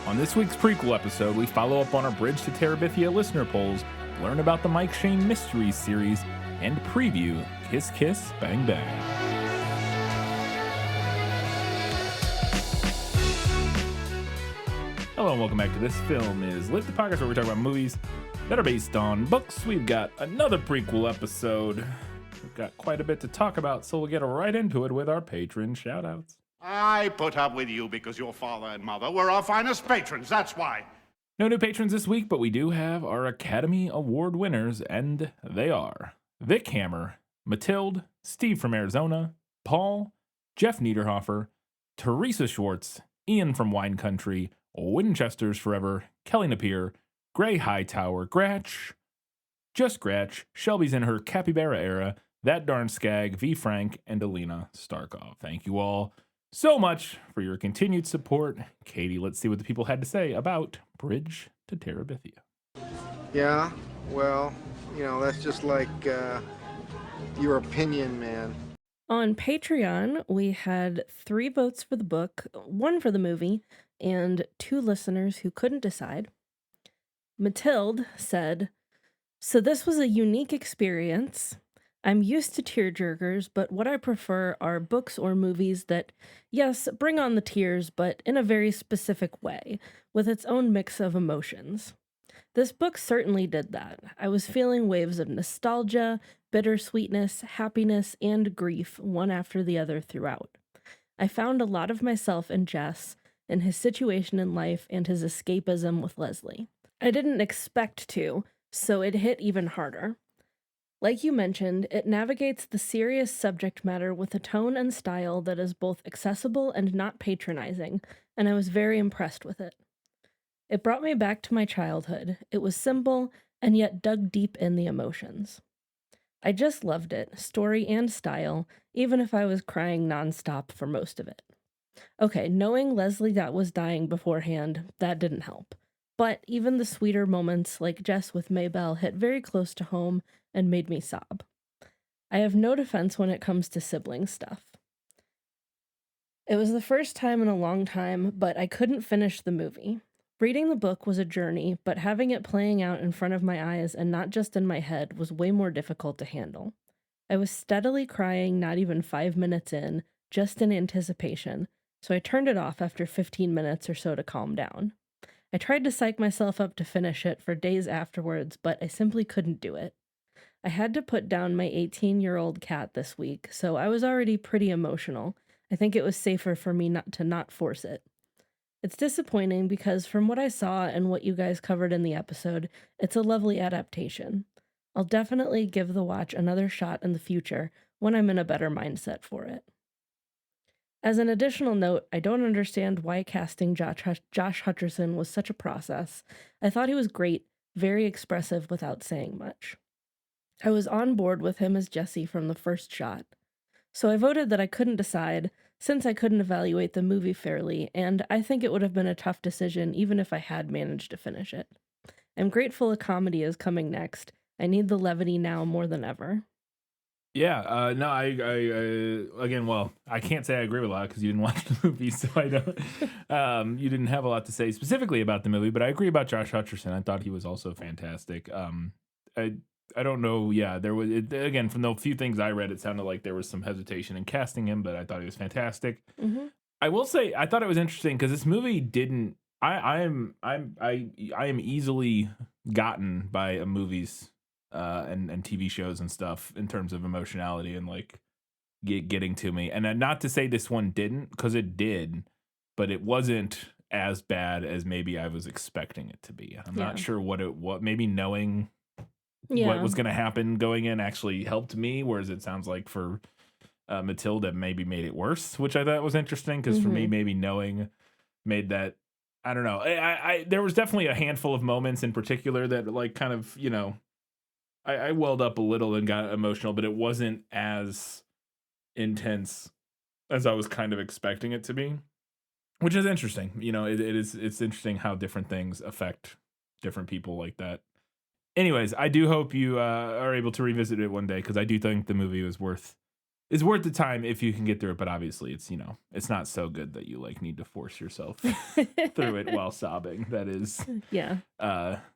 On this week's prequel episode, we follow up on our Bridge to Terabithia listener polls, learn about the Mike Shayne Mysteries series, and preview Kiss Kiss Bang Bang. Hello and welcome back to This Film Is Lit, the podcast where we talk about movies that are based on books. We've got another prequel episode. We've got quite a bit to talk about, so we'll get right into it with our patron shoutouts. I put up with you because your father and mother were our finest patrons, that's why. No new patrons this week, but we do have our Academy Award winners, and they are Vic Hammer, Matilde, Steve from Arizona, Paul, Jeff Niederhofer, Teresa Schwartz, Ian from Wine Country, Winchester's Forever, Kelly Napier, Gray Hightower, Gratch, Just Gratch, Shelby's in her Capybara era, That Darn Skag, V. Frank, and Alina Starkov. Thank you all so much for your continued support. Katie, let's see what the people had to say about Bridge to Terabithia. Yeah, well, that's just like your opinion, man. On Patreon, we had 3 votes for the book, 1 for the movie, and 2 listeners who couldn't decide. Matilde said, "So this was a unique experience. I'm used to tearjerkers, but what I prefer are books or movies that, yes, bring on the tears, but in a very specific way, with its own mix of emotions. This book certainly did that. I was feeling waves of nostalgia, bittersweetness, happiness, and grief, one after the other throughout. I found a lot of myself in Jess, in his situation in life, and his escapism with Leslie. I didn't expect to, so it hit even harder. Like you mentioned, it navigates the serious subject matter with a tone and style that is both accessible and not patronizing, and I was very impressed with it. It brought me back to my childhood. It was simple, and yet dug deep in the emotions. I just loved it, story and style, even if I was crying nonstop for most of it. Okay, knowing Leslie that was dying beforehand, that didn't help. But even the sweeter moments, like Jess with Maybelle, hit very close to home and made me sob. I have no defense when it comes to sibling stuff. It was the first time in a long time, but I couldn't finish the movie. Reading the book was a journey, but having it playing out in front of my eyes and not just in my head was way more difficult to handle. I was steadily crying not even 5 minutes in, just in anticipation, so I turned it off after 15 minutes or so to calm down. I tried to psych myself up to finish it for days afterwards, but I simply couldn't do it. I had to put down my 18-year-old cat this week, so I was already pretty emotional. I think it was safer for me not to force it. It's disappointing because from what I saw and what you guys covered in the episode, it's a lovely adaptation. I'll definitely give the watch another shot in the future when I'm in a better mindset for it. As an additional note, I don't understand why casting Josh Hutcherson was such a process. I thought he was great, very expressive without saying much. I was on board with him as Jesse from the first shot. So I voted that I couldn't decide, since I couldn't evaluate the movie fairly, and I think it would have been a tough decision even if I had managed to finish it. I'm grateful a comedy is coming next. I need the levity now more than ever. Yeah, no, I again, well, I can't say I agree with a lot because you didn't watch the movie, so I don't. You didn't have a lot to say specifically about the movie, but I agree about Josh Hutcherson. I thought he was also fantastic. I don't know. Yeah, there was again from the few things I read, it sounded like there was some hesitation in casting him, but I thought he was fantastic. Mm-hmm. I will say I thought it was interesting because this movie didn't. I am easily gotten by a movies and TV shows and stuff in terms of emotionality and like getting to me. And not to say this one didn't, because it did, but it wasn't as bad as maybe I was expecting it to be. I'm not sure what maybe knowing what was going to happen going in actually helped me, whereas it sounds like for Matilda maybe made it worse, which I thought was interesting because for me maybe knowing made that, I don't know. I there was definitely a handful of moments in particular that like kind of, I welled up a little and got emotional, but it wasn't as intense as I was kind of expecting it to be, which is interesting. It's interesting how different things affect different people like that. Anyways, I do hope you are able to revisit it one day because I do think the movie was worth is worth the time if you can get through it, but obviously it's, it's not so good that you like need to force yourself through it while sobbing. That is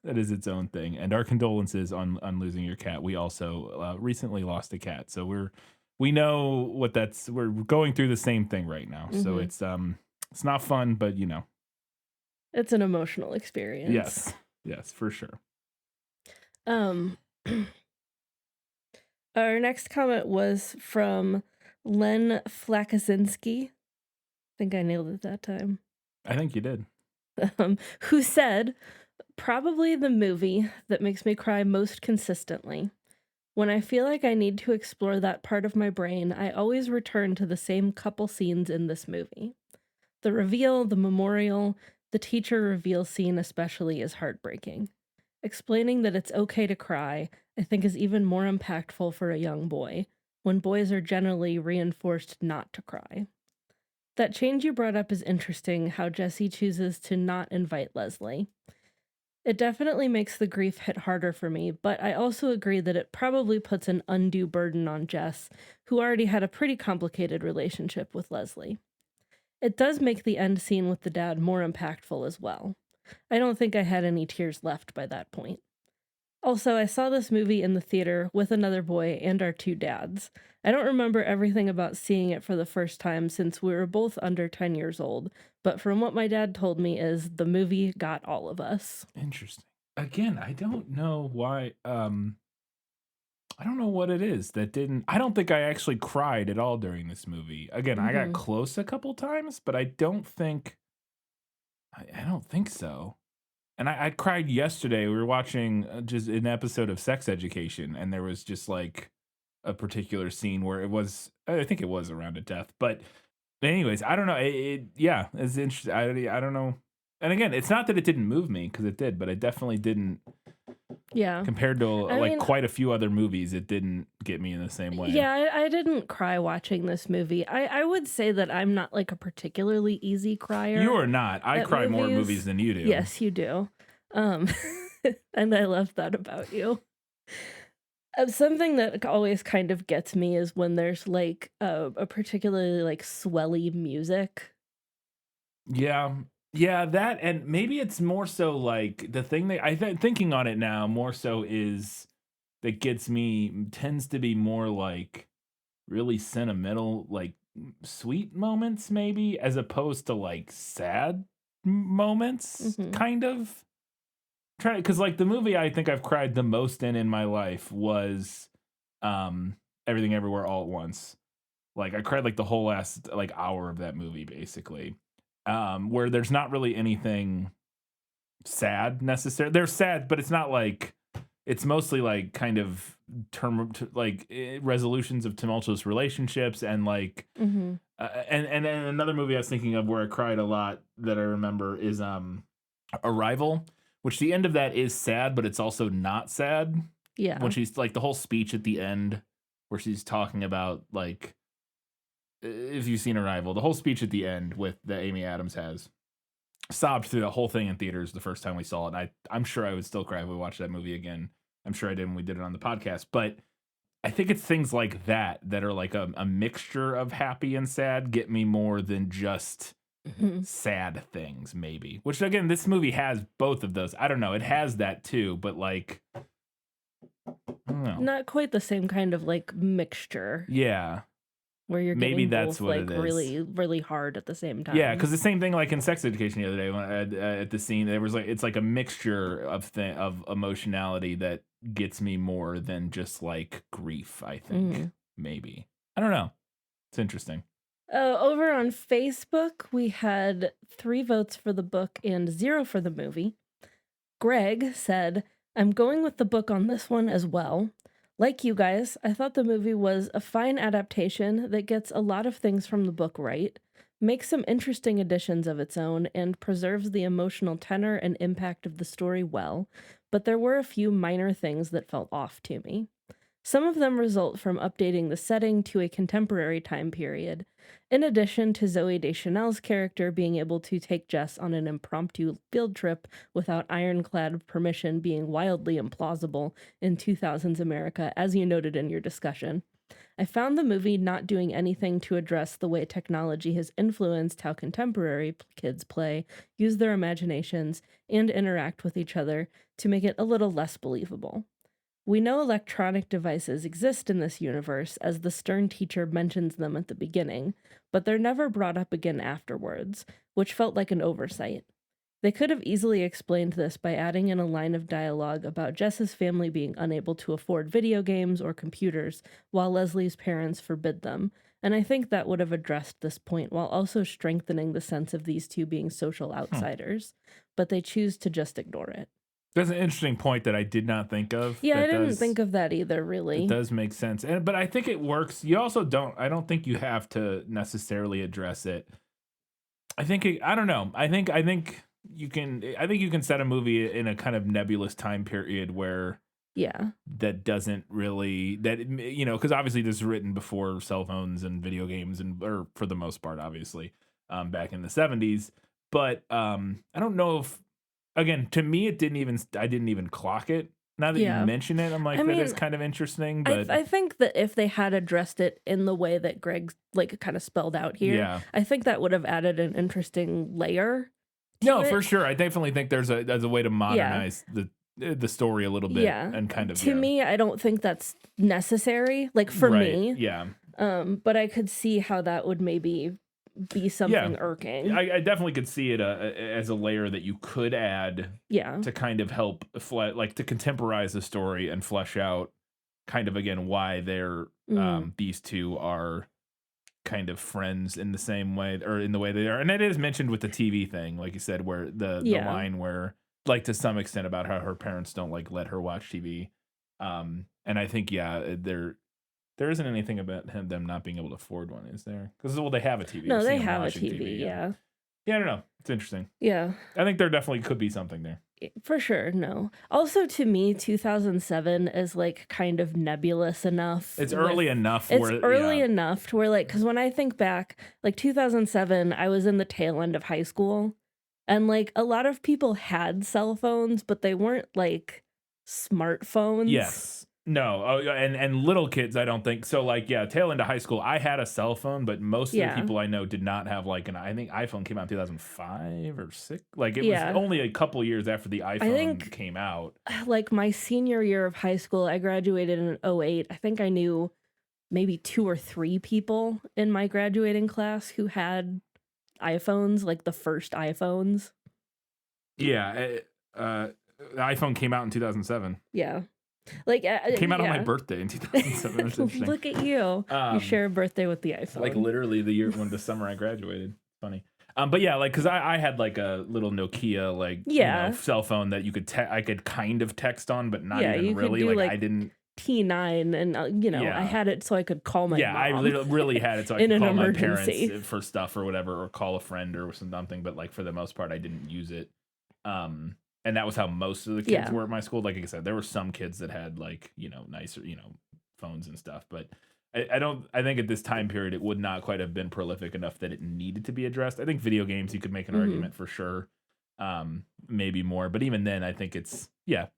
its own thing. And our condolences on losing your cat. We also recently lost a cat. So we know what we're going through the same thing right now. So it's not fun, but it's an emotional experience. Yes, for sure. Our next comment was from Len Flakasinski. I think I nailed it that time. I think you did. Who said, probably the movie that makes me cry most consistently. When I feel like I need to explore that part of my brain, I always return to the same couple scenes in this movie. The reveal, the memorial, the teacher reveal scene especially is heartbreaking. Explaining that it's okay to cry, I think, is even more impactful for a young boy, when boys are generally reinforced not to cry. That change you brought up is interesting, how Jesse chooses to not invite Leslie. It definitely makes the grief hit harder for me, but I also agree that it probably puts an undue burden on Jess, who already had a pretty complicated relationship with Leslie. It does make the end scene with the dad more impactful as well. I don't think I had any tears left by that point. Also, I saw this movie in the theater with another boy and our two dads. I don't remember everything about seeing it for the first time since we were both under 10 years old, but from what my dad told me is the movie got all of us. Interesting. Again, I don't know why, I don't know what it is that didn't. I don't think I actually cried at all during this movie. Again, I got close a couple times, but I don't think so. And I cried yesterday. We were watching just an episode of Sex Education, and there was just like a particular scene where I think it was around a death. But anyways, I don't know. It's interesting. I don't know. And again, it's not that it didn't move me, because it did, but it definitely didn't. Yeah. Compared to quite a few other movies, it didn't get me in the same way. Yeah, I didn't cry watching this movie. I would say that I'm not like a particularly easy crier. You are not. I cry more at movies than you do. Yes, you do. And I love that about you. Something that always kind of gets me is when there's like a particularly like swelly music. Yeah, that, and maybe it's more so like the thing that thinking on it now more so is that gets me tends to be more like really sentimental, like sweet moments, maybe, as opposed to like sad moments, kind of. Because like the movie I think I've cried the most in my life was Everything Everywhere All at Once. Like I cried like the whole last like hour of that movie, basically. Where there's not really anything sad necessarily. They're sad, but it's not like, it's mostly like kind of resolutions of tumultuous relationships and like, and then another movie I was thinking of where I cried a lot that I remember is Arrival, which the end of that is sad, but it's also not sad. Yeah. When she's like the whole speech at the end where she's talking about like, if you've seen Arrival, the whole speech at the end that Amy Adams has, sobbed through the whole thing in theaters the first time we saw it. And I'm sure I would still cry if we watched that movie again. I'm sure I did when we did it on the podcast. But I think it's things like that are like a mixture of happy and sad get me more than just sad things, maybe. Which, again, this movie has both of those. I don't know. It has that too, but like, I don't know. Not quite the same kind of like mixture. Yeah. Where you're maybe that's both, what like it is. Really, really hard at the same time. Yeah, because the same thing like in Sex Education the other day when at the scene, there was like it's like a mixture of emotionality that gets me more than just like grief. I think maybe, I don't know. It's interesting. Over on Facebook, we had 3 votes for the book and 0 for the movie. Greg said, "I'm going with the book on this one as well. Like you guys, I thought the movie was a fine adaptation that gets a lot of things from the book right, makes some interesting additions of its own, and preserves the emotional tenor and impact of the story well, but there were a few minor things that felt off to me. Some of them result from updating the setting to a contemporary time period, in addition to Zooey Deschanel's character being able to take Jess on an impromptu field trip without ironclad permission being wildly implausible in 2000s America, as you noted in your discussion. I found the movie not doing anything to address the way technology has influenced how contemporary kids play, use their imaginations, and interact with each other to make it a little less believable. We know electronic devices exist in this universe, as the stern teacher mentions them at the beginning, but they're never brought up again afterwards, which felt like an oversight. They could have easily explained this by adding in a line of dialogue about Jess's family being unable to afford video games or computers, while Leslie's parents forbid them, and I think that would have addressed this point while also strengthening the sense of these two being social outsiders, but they choose to just ignore it. That's an interesting point that I did not think of. Yeah, that I didn't think of that either, really. It does make sense. But I think it works. You also I don't think you have to necessarily address it. I don't know. I think you can set a movie in a kind of nebulous time period where that doesn't really, because obviously this is written before cell phones and video games or for the most part, obviously, back in the 70s. But I don't know if, again, to me, I didn't even clock it. Now that you mention it, I'm like, that is kind of interesting. But I think that if they had addressed it in the way that Greg kind of spelled out here, I think that would have added an interesting layer. No, for sure. I definitely think there's a way to modernize the story a little bit and kind of. To me, I don't think that's necessary. For me, but I could see how that would maybe be something irking. I definitely could see it as a layer that you could add to kind of help to contemporize the story and flesh out kind of again why they're these two are kind of friends in the same way or in the way they are. And it is mentioned with the TV thing, like you said, where the line where to some extent about how her parents don't let her watch TV. And I think there isn't anything about them not being able to afford one, is there? Because they have a TV. No, they have a TV. Yeah, I don't know. It's interesting. Yeah, I think there definitely could be something there. For sure. No. Also, to me, 2007 is kind of nebulous enough. It's early enough. It's early enough to where because when I think back, 2007, I was in the tail end of high school, and a lot of people had cell phones, but they weren't smartphones. Yes. No, and little kids, I don't think so. Tail into high school, I had a cell phone, but most of the people I know did not have I think iPhone came out in 2005 or 6. It was only a couple years after the iPhone came out. My senior year of high school, I graduated in 2008. I think I knew maybe 2 or 3 people in my graduating class who had iPhones, the first iPhones. Yeah, the iPhone came out in 2007. Yeah. It came out on my birthday in 2007. Look at you. You share a birthday with the iPhone. Literally the summer I graduated. Funny. But yeah, because I had a little Nokia cell phone that you could I could kind of text on, but not even really. I didn't. T9 and I had it so I could call my mom. I really had it so I could call my parents for stuff or whatever, or call a friend or something. But for the most part, I didn't use it. And that was how most of the kids were at my school. Like I said, there were some kids that had nicer, phones and stuff. But I think at this time period, it would not quite have been prolific enough that it needed to be addressed. I think video games, you could make an argument for sure. Maybe more. But even then, I think it's,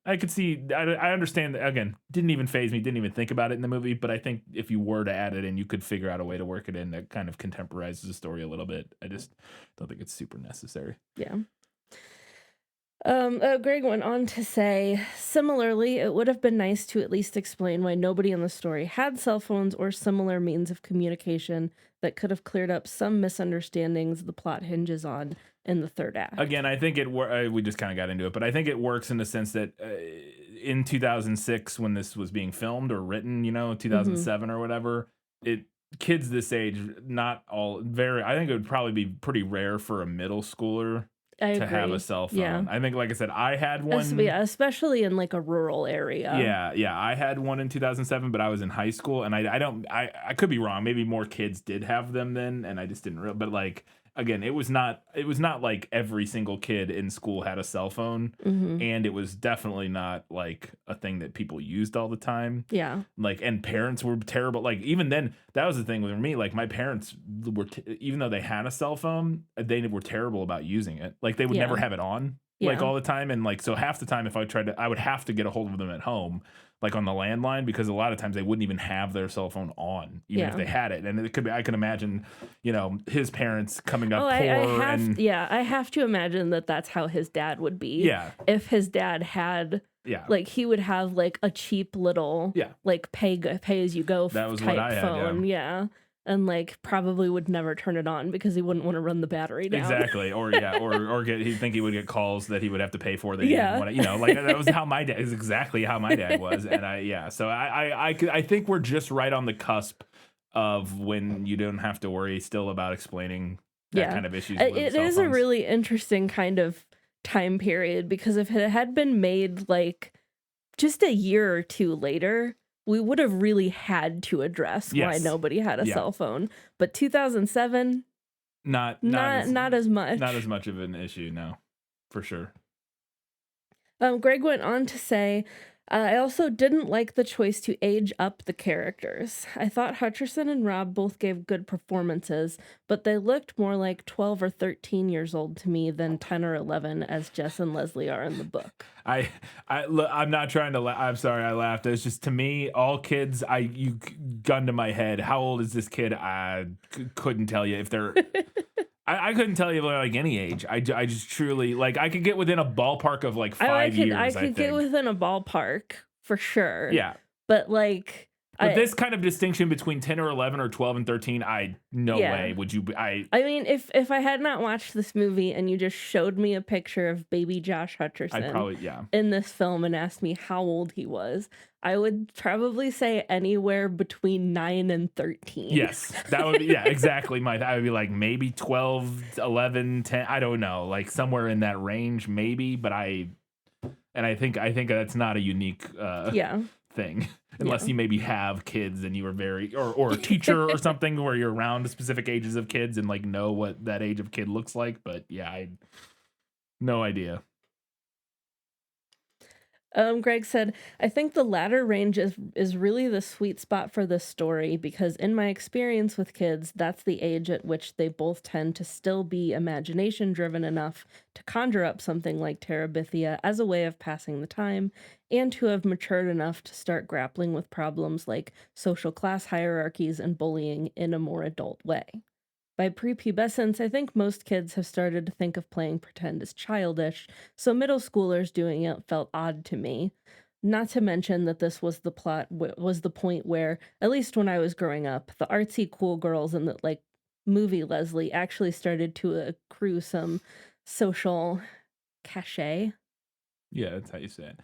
I could see, I understand that, again, didn't even faze me, didn't even think about it in the movie. But I think if you were to add it in, you could figure out a way to work it in that kind of contemporizes the story a little bit. I just don't think it's super necessary. Yeah. Greg went on to say, similarly, it would have been nice to at least explain why nobody in the story had cell phones or similar means of communication that could have cleared up some misunderstandings the plot hinges on in the third act. Again, I think we just kind of got into it, but I think it works in the sense that in 2006, when this was being filmed or written, 2007 or whatever, kids this age, not all I think it would probably be pretty rare for a middle schooler to have a cell phone. Yeah. I think, like I said, I had one. Especially in a rural area. Yeah. I had one in 2007, but I was in high school, and I could be wrong. Maybe more kids did have them then, and I just didn't but again, it was not like every single kid in school had a cell phone, and it was definitely not a thing that people used all the time. Yeah. And parents were terrible. Even then, that was the thing with me. My parents were, even though they had a cell phone, they were terrible about using it. They would never have it on. like Yeah. all the time. And like, so half the time if I tried to, I would have to get a hold of them at home, like on the landline, because a lot of times they wouldn't even have their cell phone on, even if Yeah. they had it. And it could be, I can imagine, you know, his parents coming up Oh, poor I have to imagine that that's how his dad would be. Yeah. If his dad had, Yeah. like, he would have like a cheap little, Yeah. like pay as you go That was type what I had, phone. Yeah. And like probably would never turn it on because he wouldn't want to run the battery down. Exactly. Or he'd think he would get calls that he would have to pay for that he Yeah. didn't want to, you know, like that was how my dad is exactly how my dad was. And so I think we're just right on the cusp of when you don't have to worry still about explaining that kind of issues with It cell is a phones. really interesting kind of time period, because if it had been made like just a year or two later, we would have really had to address why Yes. nobody had a Yeah. cell phone. But 2007, Not as much. Not as much of an issue, no, for sure. Greg went on to say, I also didn't like the choice to age up the characters. I thought Hutcherson and Rob both gave good performances, but they looked more like 12 or 13 years old to me than 10 or 11 as Jess and Leslie are in the book. I'm not trying to I'm sorry I laughed. It's just, to me, all kids, you gun to my head, how old is this kid? I couldn't tell you if they're I couldn't tell you like any age. I just truly, like, I could get within a ballpark of like 5 years. I could get within a ballpark for sure. Yeah. But like, But this kind of distinction between 10 or 11 or 12 and 13, no Yeah. way would you. I mean, if I had not watched this movie and you just showed me a picture of baby Josh Hutcherson I'd probably, in this film and asked me how old he was, I would probably say anywhere between 9 and 13. Yes, that would be, exactly. I would be like maybe 12, 11, 10. I don't know, like somewhere in that range, maybe. But I think that's not a unique thing, unless you maybe have kids and you were very or a teacher or something where you're around specific ages of kids and like know what that age of kid looks like. But I no idea. Greg said, I think the latter range is really the sweet spot for this story, because in my experience with kids, that's the age at which they both tend to still be imagination driven enough to conjure up something like Terabithia as a way of passing the time, and to have matured enough to start grappling with problems like social class hierarchies and bullying in a more adult way. By prepubescence, I think most kids have started to think of playing pretend as childish, so middle schoolers doing it felt odd to me. Not to mention that this was the point where, at least when I was growing up, the artsy cool girls in the like movie Leslie actually started to accrue some social cachet. Yeah, that's how you say it.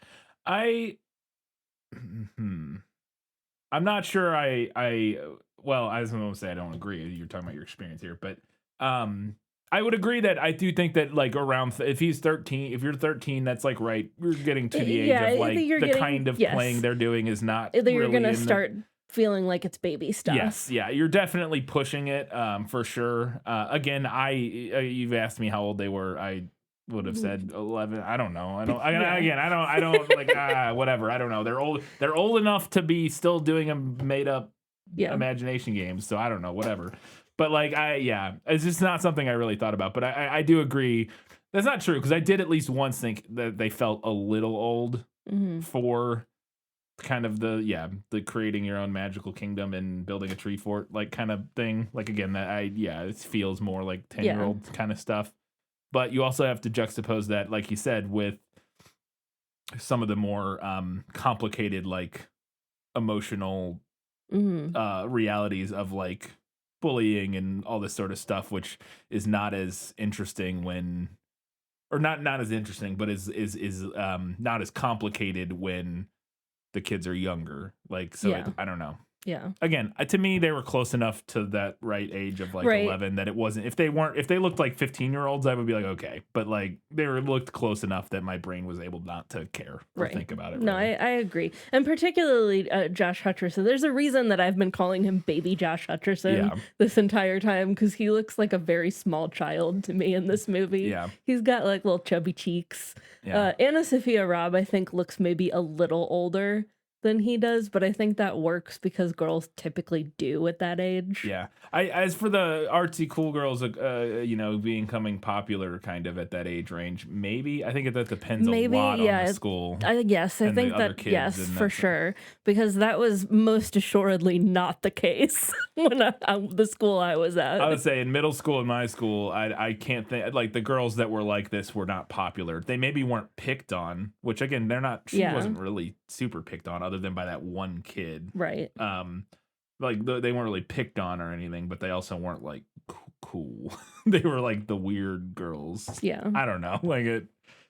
I'm not sure. Well, I was going to say I don't agree. You're talking about your experience here, but I would agree that I do think that like around if you're 13, that's like right. You're getting to the age of like the kind of playing they're doing is not. You're really gonna start feeling like it's baby stuff. Yes, yeah, you're definitely pushing it for sure. Again, you've asked me how old they were. I would have said 11. I don't know. I don't like whatever. I don't know. They're old enough to be still doing a made up imagination games. So I don't know, whatever. But like it's just not something I really thought about. But I do agree that's not true, because I did at least once think that they felt a little old for kind of the creating your own magical kingdom and building a tree fort like kind of thing. Like again, it feels more like 10-year-old kind of stuff. But you also have to juxtapose that, like you said, with some of the more complicated, like emotional realities of like bullying and all this sort of stuff, which is not as interesting not as interesting, but is not as complicated when the kids are younger. Like, so I don't know. Yeah. Again, to me, they were close enough to that right age of like 11 that it wasn't. If they looked like 15-year-olds, I would be like, okay. But like looked close enough that my brain was able not to care or think about it. No, really. I agree. And particularly Josh Hutcherson. There's a reason that I've been calling him baby Josh Hutcherson this entire time, because he looks like a very small child to me in this movie. Yeah. He's got like little chubby cheeks. Yeah. Anna Sophia Robb, I think, looks maybe a little older than he does, but I think that works because girls typically do at that age. Yeah. As for the artsy cool girls, becoming popular kind of at that age range, maybe I think that depends a Maybe, lot on yeah. the school. Yes, I and the think other that, kids, yes, and for that's- sure. Because that was most assuredly not the case when the school I was at. I would say in middle school, in my school, I can't think, like, the girls that were like this were not popular. They maybe weren't picked on, which again, she Yeah. wasn't really super picked on other than by that one kid. Right. Like they weren't really picked on or anything, but they also weren't like cool. They were like the weird girls. Yeah. I don't know. Like it,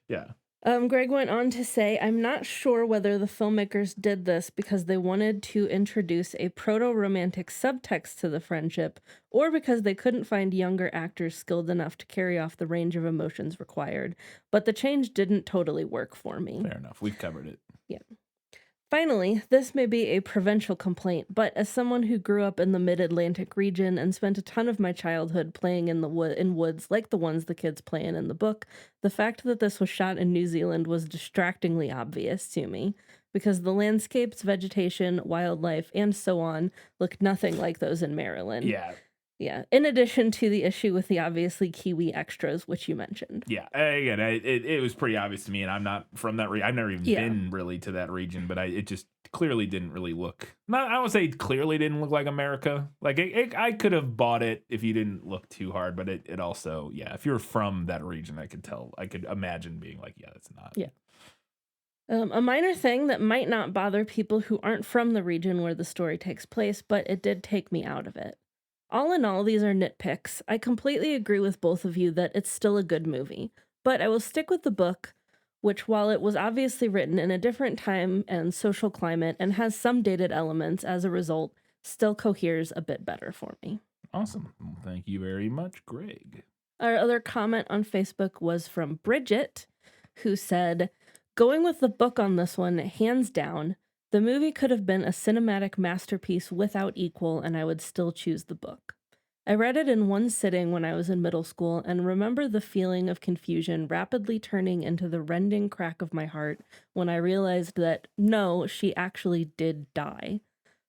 yeah. Greg went on to say, I'm not sure whether the filmmakers did this because they wanted to introduce a proto-romantic subtext to the friendship, or because they couldn't find younger actors skilled enough to carry off the range of emotions required. But the change didn't totally work for me. Fair enough. We've covered it. Yeah. Finally, this may be a provincial complaint, but as someone who grew up in the mid-Atlantic region and spent a ton of my childhood playing in woods like the ones the kids play in the book, the fact that this was shot in New Zealand was distractingly obvious to me, because the landscapes, vegetation, wildlife, and so on look nothing like those in Maryland. Yeah. Yeah, in addition to the issue with the obviously Kiwi extras, which you mentioned. Yeah, again, it was pretty obvious to me, and I'm not from that region. I've never even been really to that region, but it just clearly didn't really look. I would say clearly didn't look like America. Like I could have bought it if you didn't look too hard, but it also, yeah, if you're from that region, I could imagine being like, yeah, that's not. Yeah. A minor thing that might not bother people who aren't from the region where the story takes place, but it did take me out of it. All in all, these are nitpicks. I completely agree with both of you that it's still a good movie, but I will stick with the book, which, while it was obviously written in a different time and social climate and has some dated elements as a result, still coheres a bit better for me. Awesome. Well, thank you very much, Greg. Our other comment on Facebook was from Bridget, who said, going with the book on this one, hands down. The movie could have been a cinematic masterpiece without equal, and I would still choose the book. I read it in one sitting when I was in middle school and remember the feeling of confusion rapidly turning into the rending crack of my heart when I realized that, no, she actually did die.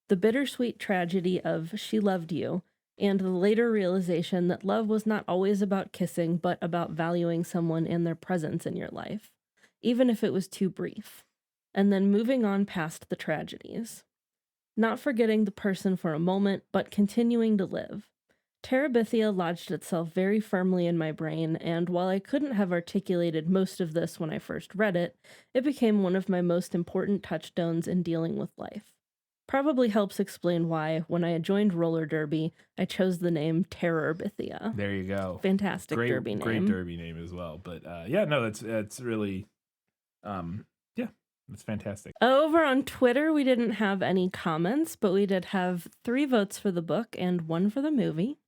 The bittersweet tragedy of she loved you, and the later realization that love was not always about kissing, but about valuing someone and their presence in your life, even if it was too brief. And then moving on past the tragedies. Not forgetting the person for a moment, but continuing to live. Terabithia lodged itself very firmly in my brain, and while I couldn't have articulated most of this when I first read it, it became one of my most important touchstones in dealing with life. Probably helps explain why, when I joined roller derby, I chose the name Terabithia. There you go. Fantastic derby name. Great derby name as well. But yeah, no, that's really, it's fantastic. Over on Twitter, we didn't have any comments, but we did have 3 votes for the book and 1 for the movie.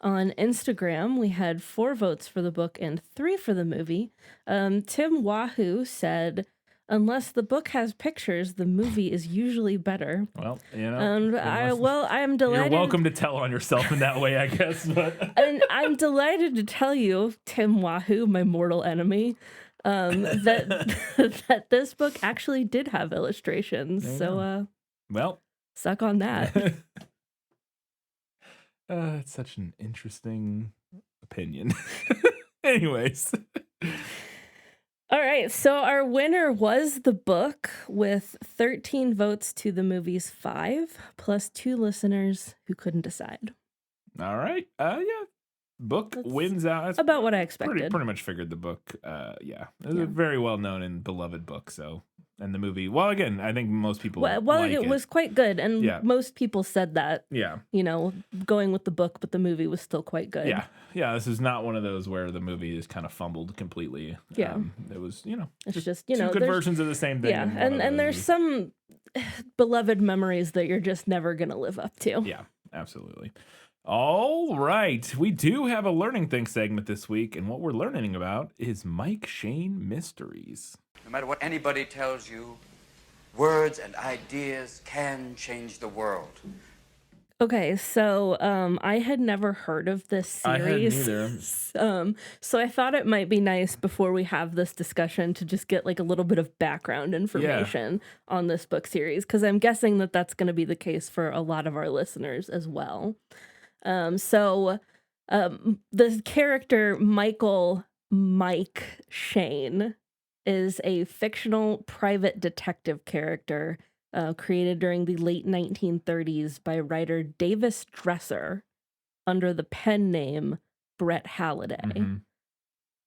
On Instagram, we had 4 votes for the book and 3 for the movie. Tim Wahoo said, unless the book has pictures, the movie is usually better. Well, I am delighted. You're welcome to tell on yourself in that way, I guess. But and I'm delighted to tell you, Tim Wahoo, my mortal enemy, that this book actually did have illustrations. So, suck on that. It's such an interesting opinion. Anyways. All right, so our winner was the book with 13 votes to the movie's 5, plus 2 listeners who couldn't decide. All right. Book wins out. That's about what I expected. Pretty much figured the book. It's a very well known and beloved book. So, and the movie. Well, again, I think most people. Like it was quite good, and most people said that. Yeah. Going with the book, but the movie was still quite good. Yeah. This is not one of those where the movie is kind of fumbled completely. Yeah. It was, it's just two good versions of the same thing. Yeah, and there's some beloved memories that you're just never gonna live up to. Yeah, absolutely. All right, we do have a Learning Things segment this week, and what we're learning about is Mike Shayne mysteries. No matter what anybody tells you, words and ideas can change the world. Okay, so I had never heard of this I hadn't series. either. So I thought it might be nice before we have this discussion to just get like a little bit of background Yeah. information on this book series, because I'm guessing that that's going to be the case for a lot of our listeners as well. The character Mike Shayne is a fictional private detective character created during the late 1930s by writer Davis Dresser under the pen name Brett Halliday, hmm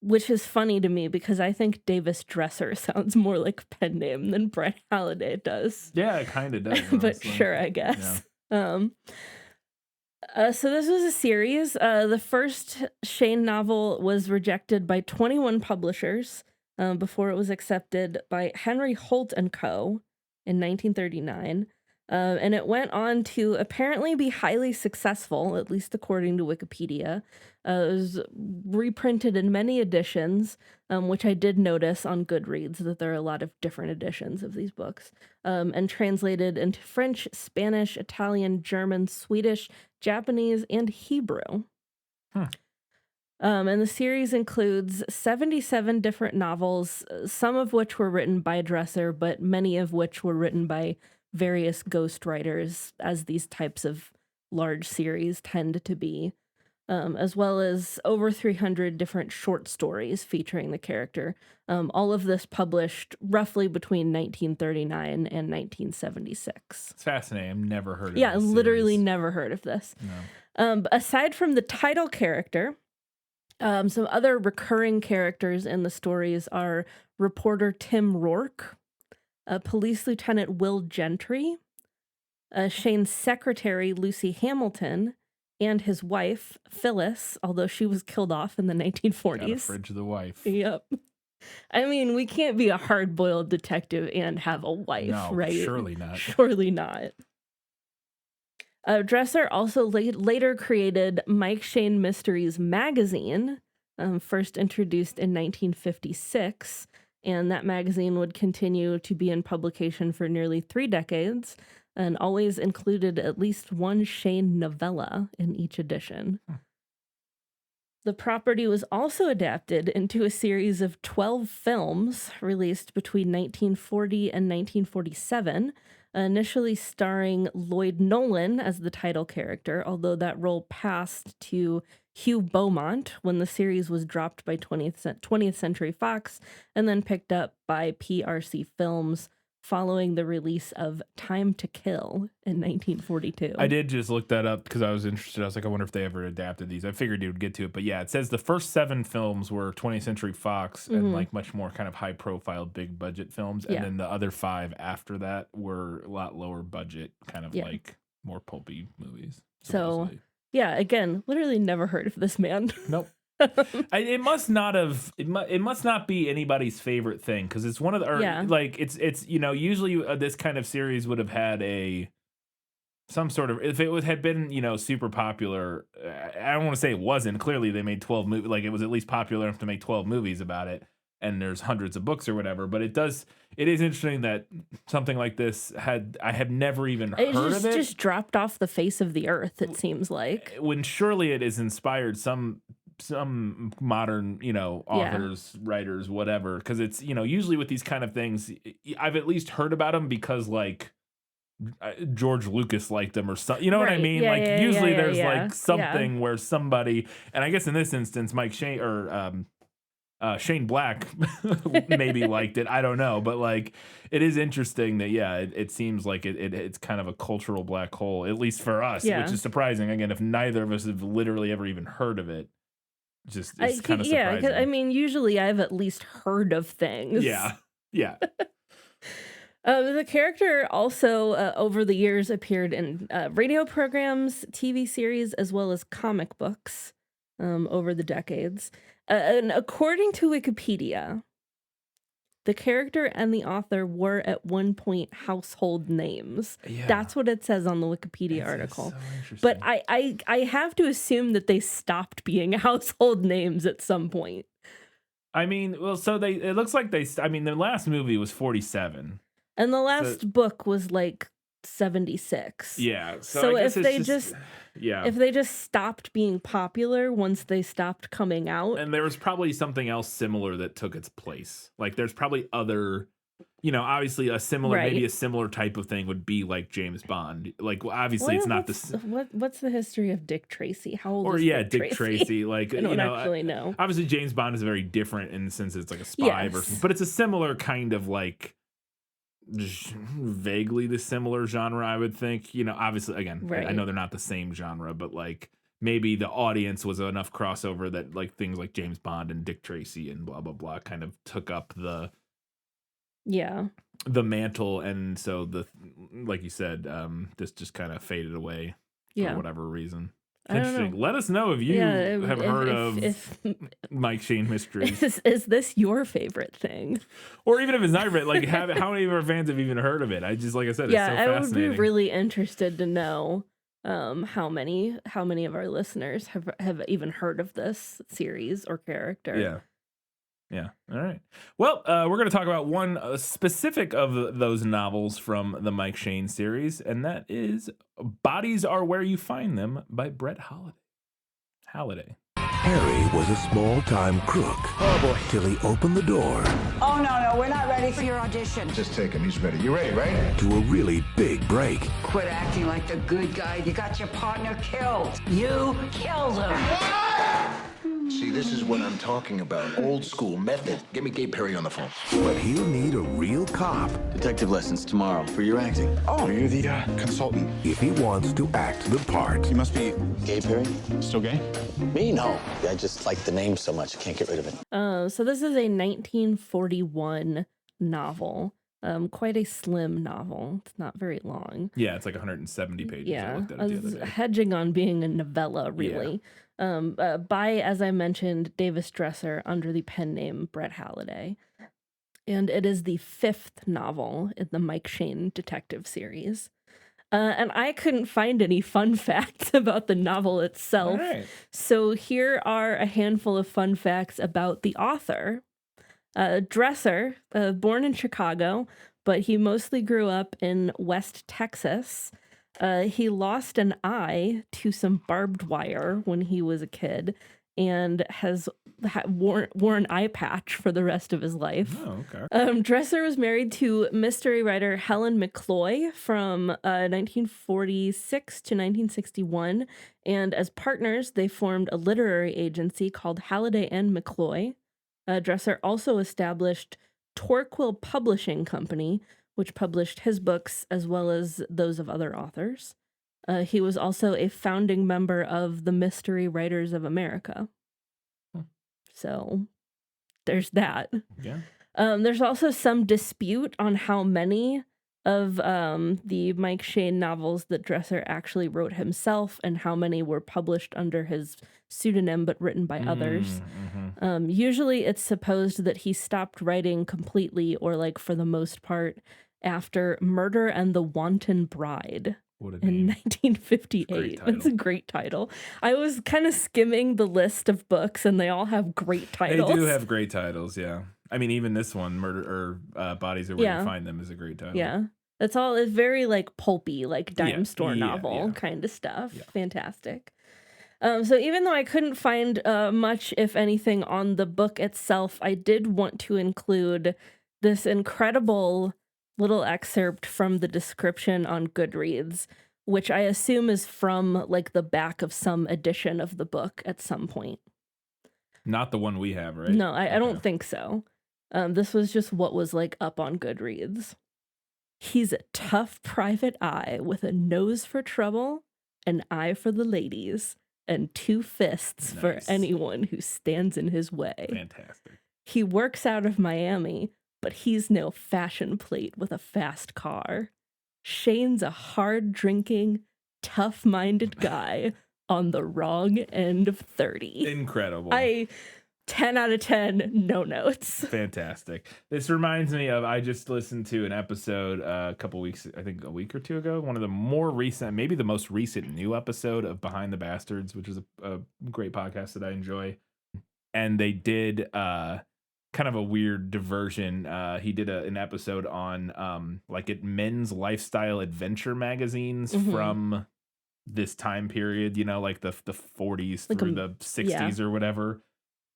which is funny to me because I think Davis Dresser sounds more like a pen name than Brett Halliday does. Yeah, it kind of does, But honestly. sure, I Yeah. guess. So this was a series. The first Shayne novel was rejected by 21 publishers before it was accepted by Henry Holt and Co. in 1939. And it went on to apparently be highly successful, at least according to Wikipedia. It was reprinted in many editions, which I did notice on Goodreads that there are a lot of different editions of these books, and translated into French, Spanish, Italian, German, Swedish, Japanese, and Hebrew. Hmm. And the series includes 77 different novels, some of which were written by Dresser, but many of which were written by various ghostwriters, as these types of large series tend to be, as well as over 300 different short stories featuring the character. All of this published roughly between 1939 and 1976. It's fascinating. I've never heard of Yeah, this literally series. never heard of this. No. Aside from the title character, some other recurring characters in the stories are reporter Tim Rourke, Police Lieutenant Will Gentry, Shayne's secretary Lucy Hamilton, and his wife Phyllis, although she was killed off in the Got a 1940s. fridge of the wife. Yep. I mean, we can't be a hard-boiled detective and have a wife, No, right? surely not. Surely not. Dresser also later created Mike Shayne Mysteries magazine, first introduced in 1956, and that magazine would continue to be in publication for nearly 3 decades and always included at least one Shayne novella in each edition. The property was also adapted into a series of 12 films released between 1940 and 1947, initially starring Lloyd Nolan as the title character, although that role passed to Hugh Beaumont when the series was dropped by 20th Century Fox and then picked up by PRC Films following the release of Time to Kill in 1942. I did just look that up because I was interested. I was like, I wonder if they ever adapted these. I figured you would get to it. But yeah, it says the first 7 films were 20th Century Fox and like much more kind of high profile, big budget films. And Yeah. then the other 5 after that were a lot lower budget, kind of Yeah. like more pulpy movies. So, supposedly. yeah, again, literally never heard of this man. Nope. It must not have. It must not be anybody's favorite thing because it's one of the. Or, Yeah. Like it's usually this kind of series would have had some sort of if it had been super popular. I don't want to say it wasn't. Clearly, they made 12 movies. Like it was at least popular enough to make 12 movies about it, and there's hundreds of books or whatever. But it is interesting that something like this I have never even heard of it. Just dropped off the face of the earth. It seems like. When surely it has inspired some modern authors, writers, whatever, because it's usually with these kind of things I've at least heard about them because like George Lucas liked them or something, you know what I Right. mean? Yeah, Like yeah, usually yeah, there's yeah, like something where somebody, and I guess in this instance Mike Shayne or Shane Black maybe liked it. I don't know, but like it is interesting that it seems like it's kind of a cultural black hole, at least for us, Yeah. which is surprising. Again, if neither of us have literally ever even heard of it, it's kind of surprising. Yeah, 'cause, I mean, usually I've at least heard of things. Yeah. The character also, over the years, appeared in radio programs, TV series, as well as comic books over the decades. And according to Wikipedia, the character and the author were at one point household names. Yeah. That's what it says on the Wikipedia It's article. so interesting. But I have to assume that they stopped being household names at some point. I mean, well, so it looks like their last movie was 47. And the last book was like 76. Yeah. So I guess if it's they just yeah. if they just stopped being popular once they stopped coming out. And there was probably something else similar that took its place. Like there's probably other, obviously maybe a similar type of thing would be like James Bond. Like obviously it's not this. What's the history of Dick Tracy? How old Or is Dick Tracy. Like I don't actually know. Obviously James Bond is very different in the sense it's like a spy version, but it's a similar kind of like vaguely the similar genre, I would think. Obviously again, I know they're not the same genre, but like maybe the audience was enough crossover that like things like James Bond and Dick Tracy and blah blah blah kind of took up the mantle, and so like you said, this just kind of faded away for whatever reason. Interesting. Let us know if you have heard of Mike Shayne mysteries. Is this your favorite thing? Or even if it's not your favorite, like how many of our fans have even heard of it? I just, like I said, it's so fascinating. I would be really interested to know how many of our listeners have even heard of this series or character. Yeah. All right. Well, we're going to talk about one specific of those novels from the Mike Shayne series, and that is Bodies Are Where You Find Them by Brett Halliday. Harry was a small-time crook. Oh, boy. Till he opened the door. Oh, no, we're not ready for your audition. Just take him. He's ready. You ready, right? To a really big break. Quit acting like the good guy. You got your partner killed. You killed him. See, this is what I'm talking about. Old school method. Get me Gay Perry on the phone. But he'll need a real cop. Detective lessons tomorrow for your acting. Oh, you're the consultant. If he wants to act the part. You must be Gay Perry? still gay? Me? No. I just like the name so much, I can't get rid of it. So this is a 1941 novel. Quite a slim novel. It's not very long. Yeah, it's like 170 pages. Yeah, I looked at I it the was other day. hedging on being a novella, really. By, as I mentioned, Davis Dresser under the pen name Brett Halliday. And it is the 5th novel in the Mike Shayne detective series. And I couldn't find any fun facts about the novel itself. All right. So here are a handful of fun facts about the author. Dresser, born in Chicago, but he mostly grew up in West Texas. He lost an eye to some barbed wire when he was a kid and has wore an eye patch for the rest of his life. Oh, okay. Dresser was married to mystery writer Helen McCloy from 1946 to 1961, and as partners, they formed a literary agency called Halliday and McCloy. Dresser also established Prequel Publishing Company, which published his books as well as those of other authors. He was also a founding member of the Mystery Writers of America. So there's that. Yeah. There's also some dispute on how many of the Mike Shayne novels that Dresser actually wrote himself and how many were published under his pseudonym but written by others. Mm-hmm. Usually it's supposed that he stopped writing completely or like for the most part after Murder and the Wanton Bride in 1958. That's a great title. I was kind of skimming the list of books and they all have great titles. They do have great titles, yeah. I mean, even this one, Murder or Bodies Are Where You Find Them, is a great title. Yeah. It's very like pulpy, like dime store novel kind of stuff. Yeah. Fantastic. So even though I couldn't find much, if anything, on the book itself, I did want to include this incredible little excerpt from the description on Goodreads, which I assume is from like the back of some edition of the book at some point. Not the one we have, right? No, I don't think so. This was just what was like up on Goodreads. He's a tough private eye with a nose for trouble, an eye for the ladies, and 2 fists for anyone who stands in his way. Fantastic. He works out of Miami, but he's no fashion plate with a fast car. Shayne's a hard-drinking, tough-minded guy on the wrong end of 30. Incredible. 10 out of 10, no notes. Fantastic. This reminds me of, I just listened to an episode a couple weeks, I think a week or two ago, one of the more recent, maybe the most recent new episode of Behind the Bastards, which is a great podcast that I enjoy. And they did kind of a weird diversion. He did an episode on men's lifestyle adventure magazines from this time period, like the 40s Like through the 60s or whatever.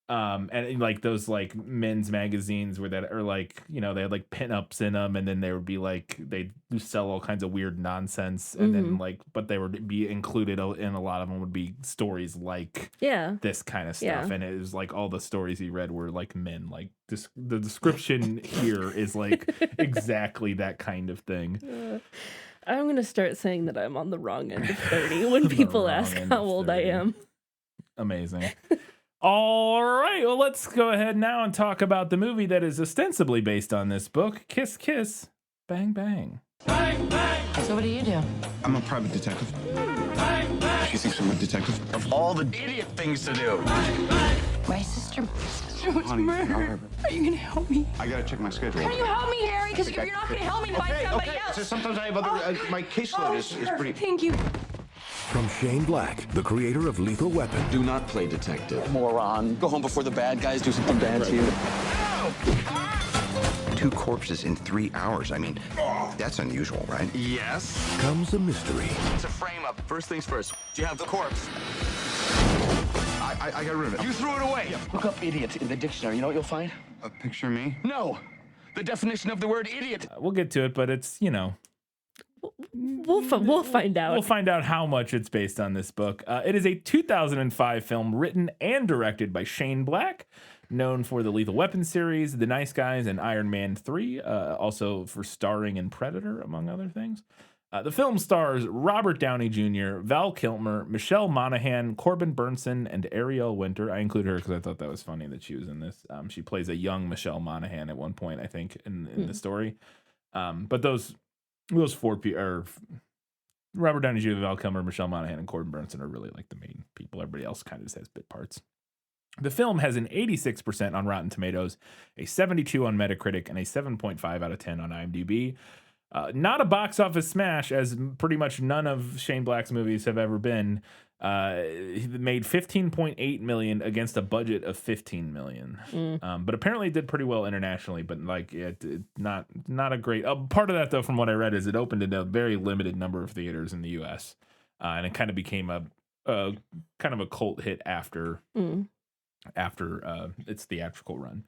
And like those like men's magazines where that are like, they had like pinups in them, and then they would be like they sell all kinds of weird nonsense, and then like, but they would be included in a lot of them would be stories like this kind of stuff, and it was like all the stories he read were like men, like the description here is like exactly that kind of thing. I'm gonna start saying that I'm on the wrong end of 30 when people ask how old I am. Amazing. All right, well, let's go ahead now and talk about the movie that is ostensibly based on this book, Kiss Kiss, Bang Bang. Bang, bang. So what do you do? I'm a private detective. Bang, bang. She thinks I'm a detective. Of all the idiot things to do. My sister was murdered. Are you gonna help me? I gotta check my schedule. Can you help me, Harry? Because if you're not gonna help me, find somebody else. So sometimes I have other. My caseload is pretty. Thank you. From Shayne Black, the creator of Lethal Weapon. Do not play detective. Moron. Go home before the bad guys do something bad to you. 2 corpses in 3 hours. I mean, that's unusual, right? Yes. Comes a mystery. It's a frame up. First things first. Do you have the corpse? I got rid of it. You threw it away. Look up idiot in the dictionary. You know what you'll find? A picture of me? No. The definition of the word idiot. We'll get to it, but it's, We'll find out. We'll find out how much it's based on this book. It is a 2005 film written and directed by Shayne Black, known for the Lethal Weapon series, The Nice Guys, and Iron Man 3, also for starring in Predator, among other things. The film stars Robert Downey Jr., Val Kilmer, Michelle Monaghan, Corbin Burnson, and Ariel Winter. I included her because I thought that was funny that she was in this. She plays a young Michelle Monaghan at one point, I think, in the story. But those 4 people are Robert Downey Jr., Val Kilmer, Michelle Monaghan, and Corbin Burnson are really like the main people. Everybody else kind of just has bit parts. The film has an 86% on Rotten Tomatoes, a 72 on Metacritic, and a 7.5 out of 10 on IMDb. Not a box office smash, as pretty much none of Shayne Black's movies have ever been. He made $15.8 million against a budget of $15 million. But apparently it did pretty well internationally, but like not a great part of that, though, from what I read, is it opened in a very limited number of theaters in the US, and it kind of became a kind of a cult hit after its theatrical run.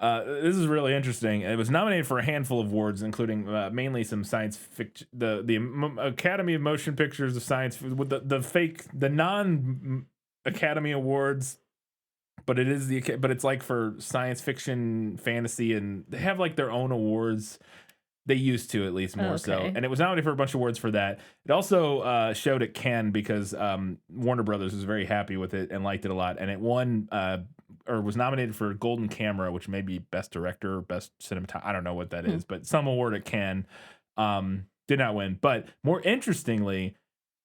This is really interesting. It was nominated for a handful of awards, including mainly some science fiction, the Academy of Motion Pictures of Science, with the non Academy Awards, but it's like for science fiction, fantasy, and they have like their own awards. They used to, at least more so, and it was nominated for a bunch of awards for that. It also showed at Cannes because Warner Brothers was very happy with it and liked it a lot, and it won. Or was nominated for Golden Camera, which may be Best Director, Best Cinematography. I don't know what that is, but some award at Cannes. Did not win. But more interestingly,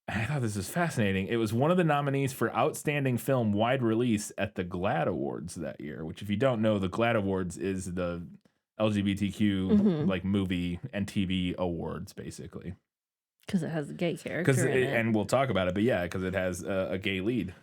I thought this was fascinating. It was one of the nominees for Outstanding Film Wide Release at the GLAAD Awards that year, which, if you don't know, the GLAAD Awards is the LGBTQ like movie and TV awards, basically. Because it has a gay character in it. And we'll talk about it, but yeah, because it has a gay lead.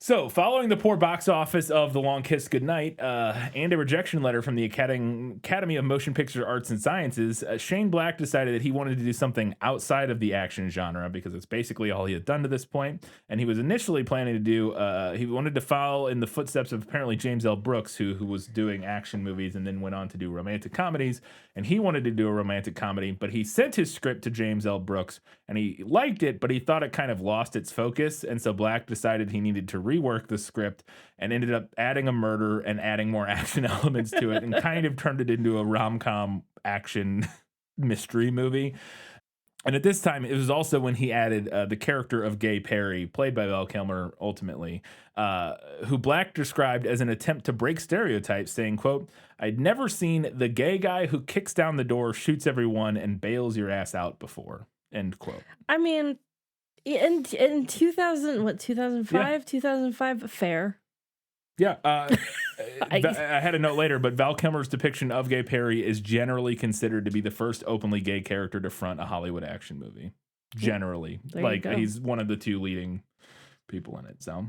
So, following the poor box office of The Long Kiss Goodnight and a rejection letter from the Academy of Motion Picture Arts and Sciences, Shayne Black decided that he wanted to do something outside of the action genre because it's basically all he had done to this point. And he was initially planning to do, he wanted to follow in the footsteps of apparently James L. Brooks, who was doing action movies and then went on to do romantic comedies. And he wanted to do a romantic comedy, but he sent his script to James L. Brooks and he liked it, but he thought it kind of lost its focus. And so Black decided he needed to rework the script and ended up adding a murder and adding more action elements to it and kind of turned it into a rom-com action mystery movie. And at this time, it was also when he added the character of Gay Perry, played by Val Kilmer ultimately, who Black described as an attempt to break stereotypes, saying, quote, "I'd never seen the gay guy who kicks down the door, shoots everyone, and bails your ass out before," end quote. I mean, in 2005, 2005, fair. Yeah, I had a note later, but Val Kilmer's depiction of Gay Perry is generally considered to be the first openly gay character to front a Hollywood action movie. Generally, like he's one of the 2 leading people in it. So,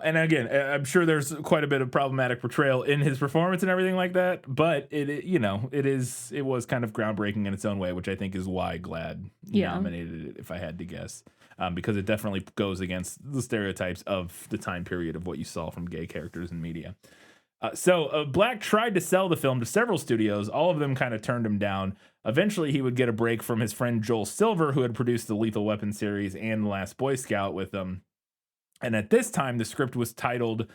And again, I'm sure there's quite a bit of problematic portrayal in his performance and everything like that, but it was kind of groundbreaking in its own way, which I think is why GLAAD nominated it, if I had to guess, because it definitely goes against the stereotypes of the time period of what you saw from gay characters in media. So Black tried to sell the film to several studios. All of them kind of turned him down. Eventually, he would get a break from his friend Joel Silver, who had produced the Lethal Weapon series and The Last Boy Scout with him. And at this time, the script was titled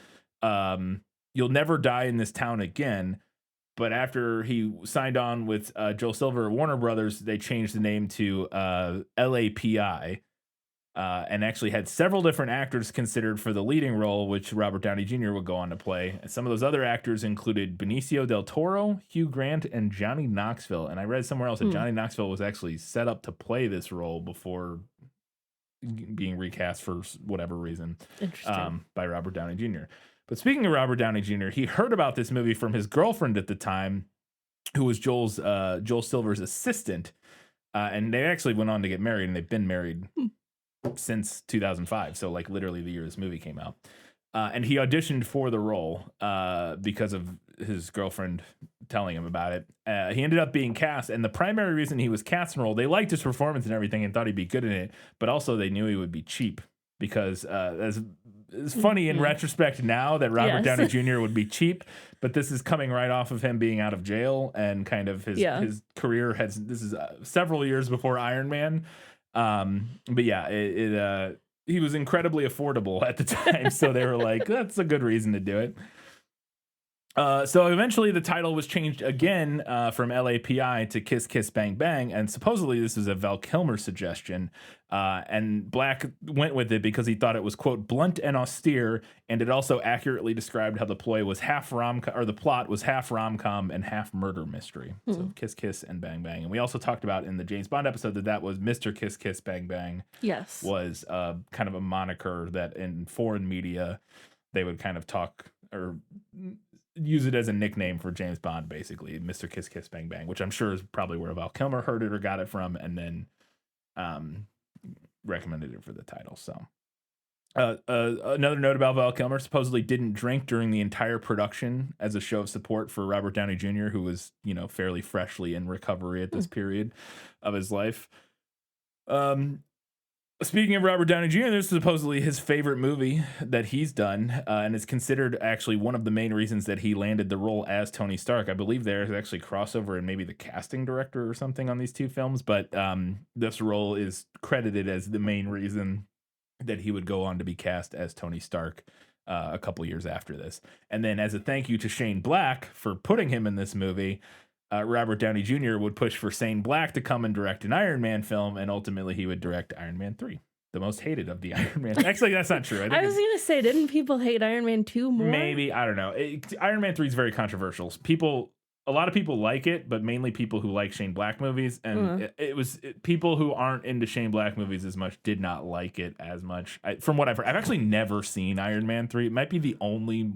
You'll Never Die in This Town Again. But after he signed on with Joel Silver at Warner Brothers, they changed the name to LAPI. And actually had several different actors considered for the leading role, which Robert Downey Jr. would go on to play. And some of those other actors included Benicio del Toro, Hugh Grant, and Johnny Knoxville. And I read somewhere else that Johnny Knoxville was actually set up to play this role before being recast for whatever reason by Robert Downey Jr. But speaking of Robert Downey Jr., he heard about this movie from his girlfriend at the time, who was Joel Silver's assistant. And they actually went on to get married, and they've been married since 2005, so like literally the year this movie came out. And he auditioned for the role because of his girlfriend telling him about it. He ended up being cast, and the primary reason he was cast in the role, they liked his performance and everything and thought he'd be good in it, but also they knew he would be cheap because it's funny in retrospect now that Robert Downey Jr. would be cheap, but this is coming right off of him being out of jail and kind of his career this is several years before Iron Man. But yeah, he was incredibly affordable at the time, so they were like, that's a good reason to do it. So eventually the title was changed again from LAPI to Kiss Kiss Bang Bang, and supposedly this is a Val Kilmer suggestion, and Black went with it because he thought it was, quote, blunt and austere, and it also accurately described how the plot was half rom-com and half murder mystery. So Kiss Kiss and Bang Bang. And we also talked about in the James Bond episode that was Mr. Kiss Kiss Bang Bang. Yes. Was kind of a moniker that in foreign media they would kind of talk or use it as a nickname for James Bond, basically, Mr. Kiss Kiss Bang Bang, which I'm sure is probably where Val Kilmer heard it or got it from, and then recommended it for the title. So another note about Val Kilmer, supposedly didn't drink during the entire production as a show of support for Robert Downey Jr., who was, fairly freshly in recovery at this period of his life. Speaking of Robert Downey Jr., this is supposedly his favorite movie that he's done, and is considered actually one of the main reasons that he landed the role as Tony Stark. I believe there's actually crossover in maybe the casting director or something on these two films, but this role is credited as the main reason that he would go on to be cast as Tony Stark a couple years after this. And then as a thank you to Shayne Black for putting him in this movie, Robert Downey Jr. would push for Shayne Black to come and direct an Iron Man film, and ultimately he would direct Iron Man 3, the most hated of the Iron Man. Actually, that's not true. I was going to say, didn't people hate Iron Man 2 more? Maybe, I don't know. Iron Man 3 is very controversial. A lot of people like it, but mainly people who like Shayne Black movies, and people who aren't into Shayne Black movies as much did not like it as much. From what I've heard, I've actually never seen Iron Man 3. It might be the only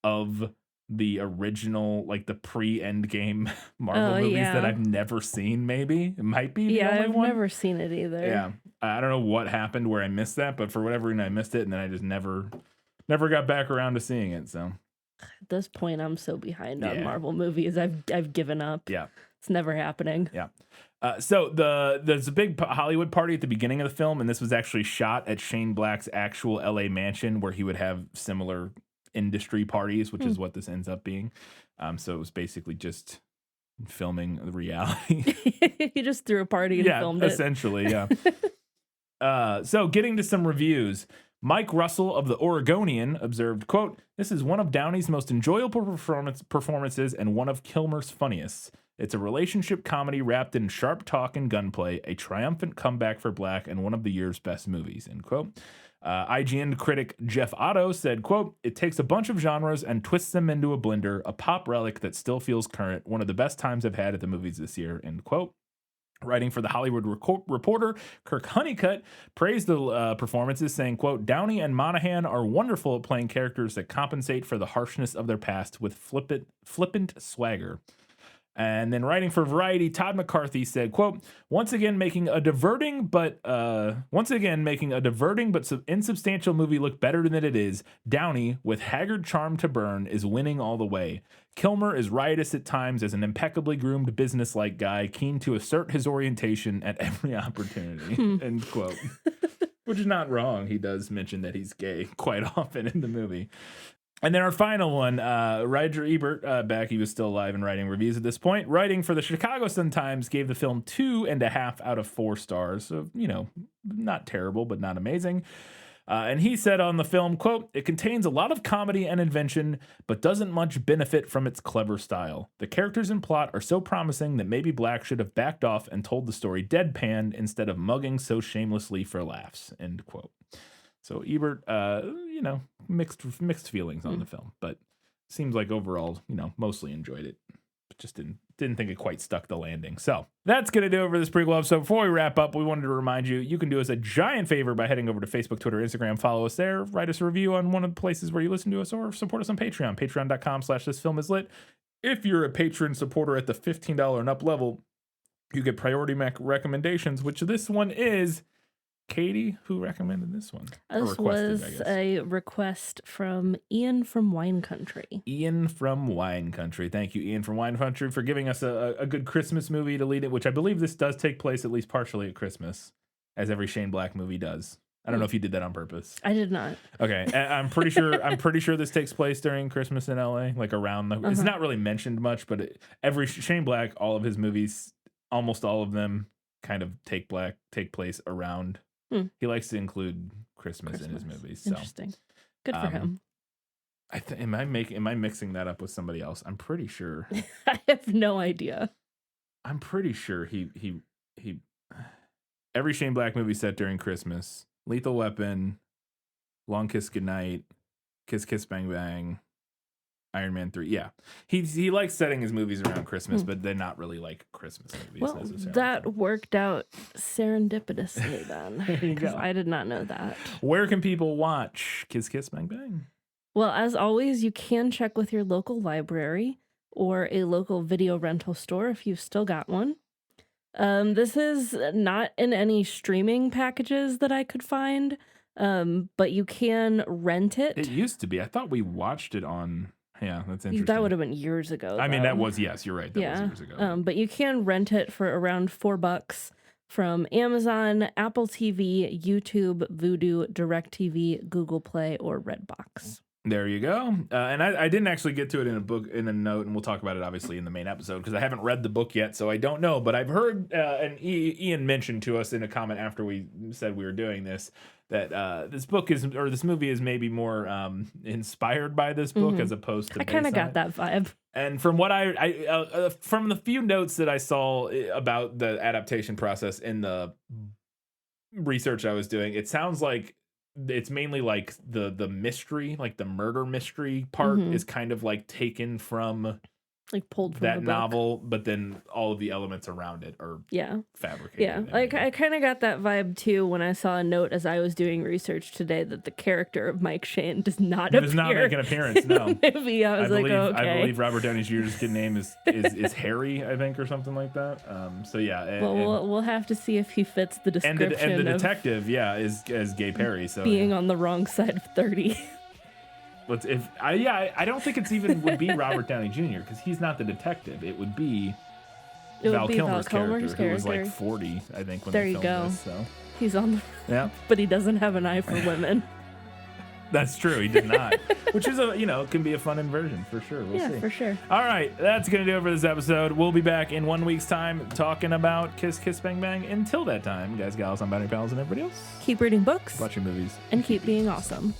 of the original, like the pre-Endgame Marvel movies that I've never seen. Maybe it might be the only I've one. never seen it either. Yeah, I don't know what happened where I missed that, but for whatever reason I missed it, and then I just never got back around to seeing it. So at this point, I'm so behind on Marvel movies. I've given up. Yeah, it's never happening. Yeah. So there's a big Hollywood party at the beginning of the film, and this was actually shot at Shayne Black's actual LA mansion, where he would have similar industry parties, which is what this ends up being. So it was basically just filming the reality. He just threw a party and filmed it. Essentially, yeah. So getting to some reviews, Mike Russell of The Oregonian observed, quote, "This is one of Downey's most enjoyable performances and one of Kilmer's funniest. It's a relationship comedy wrapped in sharp talk and gunplay, a triumphant comeback for Black, and one of the year's best movies," end quote. IGN critic Jeff Otto said, quote, "It takes a bunch of genres and twists them into a blender, a pop relic that still feels current, one of the best times I've had at the movies this year," end quote. Writing for The Hollywood Reporter, Kirk Honeycutt praised the performances, saying, quote, "Downey and Monahan are wonderful at playing characters that compensate for the harshness of their past with flippant swagger." And then writing for Variety, Todd McCarthy said, quote, once again making a diverting but insubstantial movie look better than it is, Downey, with haggard charm to burn, is winning all the way. Kilmer is riotous at times as an impeccably groomed businesslike guy, keen to assert his orientation at every opportunity, end quote. Which is not wrong. He does mention that he's gay quite often in the movie. And then our final one, Roger Ebert, back, he was still alive and writing reviews at this point, writing for the Chicago Sun-Times, gave the film 2.5 out of 4 stars. So, not terrible, but not amazing. And he said on the film, quote, it contains a lot of comedy and invention, but doesn't much benefit from its clever style. The characters and plot are so promising that maybe Black should have backed off and told the story deadpan instead of mugging so shamelessly for laughs, end quote. So Ebert, mixed feelings on the film, but seems like overall, mostly enjoyed it. Just didn't think it quite stuck the landing. So that's going to do it for this prequel episode. Before we wrap up, we wanted to remind you, you can do us a giant favor by heading over to Facebook, Twitter, Instagram, follow us there, write us a review on one of the places where you listen to us, or support us on Patreon, patreon.com/thisfilmislit. If you're a patron supporter at the $15 and up level, you get priority recommendations, which this one is Katie, who recommended this one? This was a request from Ian from Wine Country. Ian from Wine Country. Thank you, Ian from Wine Country, for giving us a good Christmas movie to lead it, which I believe this does take place at least partially at Christmas, as every Shane Black movie does. I don't know if you did that on purpose. I did not. Okay, I'm pretty sure this takes place during Christmas in LA, like around the. It's not really mentioned much, but every Shane Black, all of his movies, almost all of them, kind of take place around. He likes to include Christmas in his movies. So. Interesting. Good for him. Am I mixing that up with somebody else? I'm pretty sure. I have no idea. I'm pretty sure he every Shane Black movie set during Christmas. Lethal Weapon, Long Kiss Goodnight, Kiss Kiss Bang Bang, Iron Man 3. Yeah. He likes setting his movies around Christmas, but they're not really like Christmas movies necessarily. That worked out serendipitously then. There you go. I did not know that. Where can people watch Kiss Kiss Bang Bang? Well, as always, you can check with your local library or a local video rental store if you've still got one. This is not in any streaming packages that I could find, but you can rent it. It used to be. I thought we watched it on... Yeah, that's interesting. That would have been years ago. I mean, that was, yes, you're right. That was years ago. But you can rent it for around $4 from Amazon, Apple TV, YouTube, Vudu, DirecTV, Google Play, or Redbox. There you go. And I didn't actually get to it in a note, and we'll talk about it obviously in the main episode because I haven't read the book yet, so I don't know. But I've heard, and Ian mentioned to us in a comment after we said we were doing this, that this movie is maybe more inspired by this book as opposed to. I kind of got that vibe. And from what I from the few notes that I saw about the adaptation process in the research I was doing, it sounds like it's mainly like the mystery, like the murder mystery part is kind of like taken from like pulled from that the book. novel, but then all of the elements around it are fabricated. Yeah, like I kind of got that vibe too when I saw a note as I was doing research today that the character of Mike Shayne does not make an appearance. No, movie. I believe Robert Downey Jr.'s good name is Harry, I think, or something like that. So yeah, we'll have to see if he fits the description. And the detective, is Gay Perry. So being on the wrong side of 30. I don't think it's even would be Robert Downey Jr. because he's not the detective. It would be Val Kilmer's character, who was like 40, I think, when they filmed this. So he's on the but he doesn't have an eye for women. That's true. He did not, which is can be a fun inversion for sure. We'll see. For sure. All right, that's gonna do it for this episode. We'll be back in 1 week's time talking about Kiss Kiss Bang Bang. Until that time, guys, gals, I'm Boundary Pals, and everybody else, keep reading books, watching movies, and keep being awesome.